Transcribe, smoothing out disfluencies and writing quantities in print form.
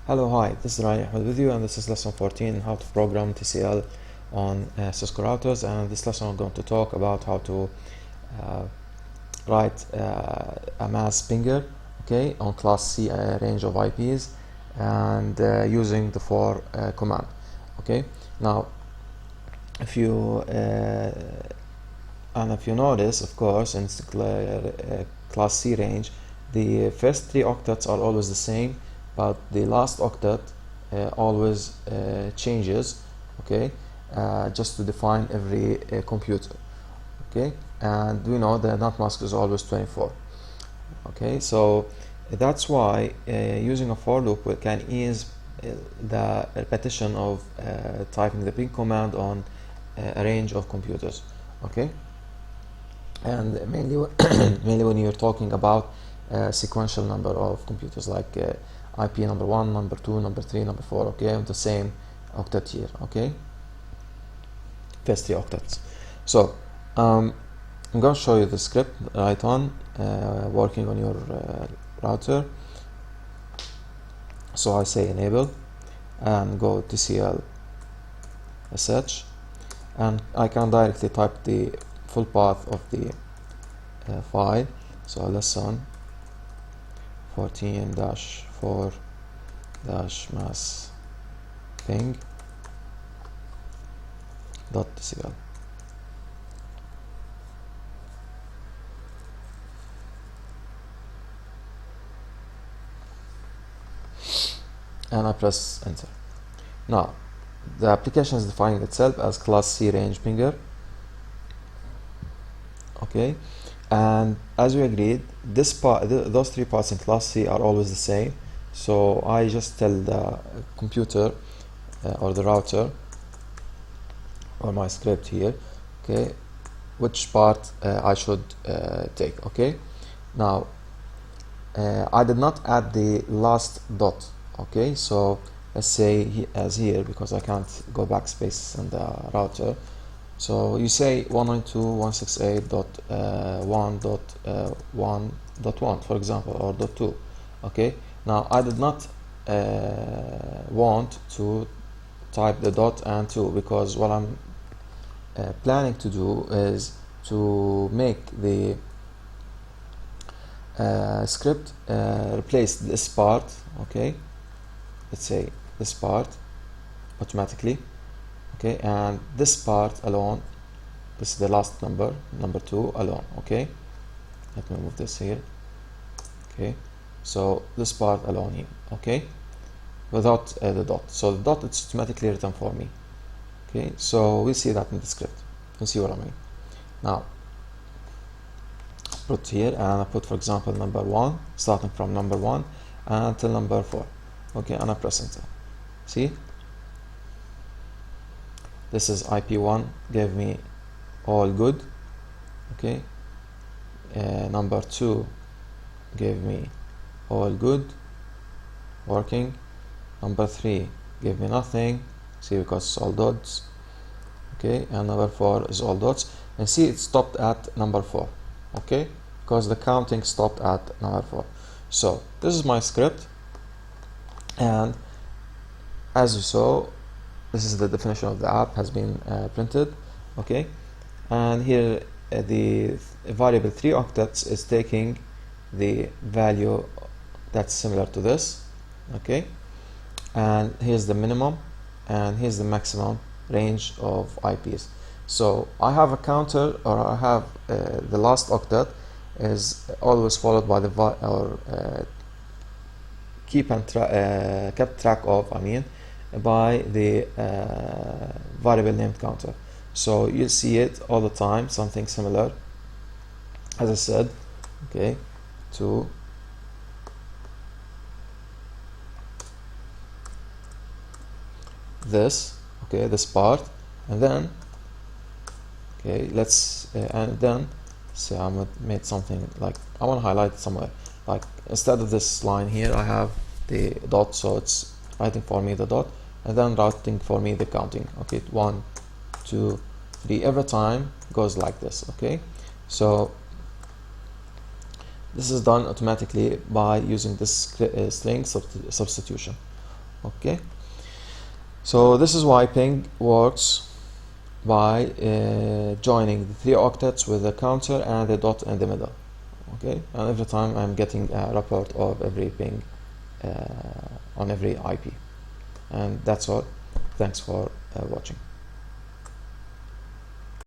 Hello, hi, this is Ryan Ahmed with you, and this is lesson 14, how to program TCL on Cisco routers. And this lesson I'm going to talk about how to write a mass pinger, okay, on class C range of IPs, and using the for command. Okay, now if you notice, of course, in class C range, the first three octets are always the same, but the last octet always changes, okay, just to define every computer, okay, and we know the nut mask is always 24, okay, so that's why using a for loop can ease the repetition of typing the ping command on a range of computers, okay, and mainly mainly when you're talking about sequential number of computers, like IP number 1, number 2, number 3, number 4, okay, of the same octet here, okay, first three octets. So I'm going to show you the script right on working on your router. So I say enable and go TCL sh, and I can directly type the full path of the file. So lesson 14-4 mass ping .tcl. And I press enter. Now the application is defining itself as class C range pinger, okay, and as we agreed, this part, those three parts in class C are always the same. So I just tell the computer or the router or my script here, okay, which part I should take. Okay, now I did not add the last dot, okay, so let's say as here, because I can't go backspace in the router. So you say 192.168.1.1.1, for example, or .2. Okay, now I did not want to type the dot and 2, because what I'm planning to do is to make the script replace this part, okay, let's say this part automatically, okay, and this part alone, this is the last number 2 alone, okay, let me move this here, okay, so this part alone here, okay, without the dot. So the dot is automatically written for me, okay, so we see that in the script. You see what I mean. Now put here, and I put, for example, number 1, starting from number 1 until number 4, okay, and I press enter. See, this is IP1, gave me all good, okay, number 2 gave me all good, working, number 3 gave me nothing, see, because it's all dots, okay, and number 4 is all dots, and see, it stopped at number 4, okay, because the counting stopped at number 4. So this is my script, and as you saw, this is the definition of the app has been printed, okay, and here the variable 3 octets is taking the value that's similar to this, okay, and here's the minimum and here's the maximum range of IPs. So I have a counter, or I have the last octet is always followed by the kept track of, I mean, by the variable named counter. So you'll see it all the time, something similar, as I said, okay, to this, okay, this part, and then, okay, let's and then say I made something like, I want to highlight it somewhere, like instead of this line here I have the dot, so it's writing for me the dot, and then writing for me the counting, okay, 1, 2, 3, every time goes like this, okay. So this is done automatically by using this string substitution, Okay, so this is why ping works by joining the 3 octets with the counter and the dot in the middle. Okay, and every time I'm getting a report of every ping on every IP. And that's all. Thanks for watching.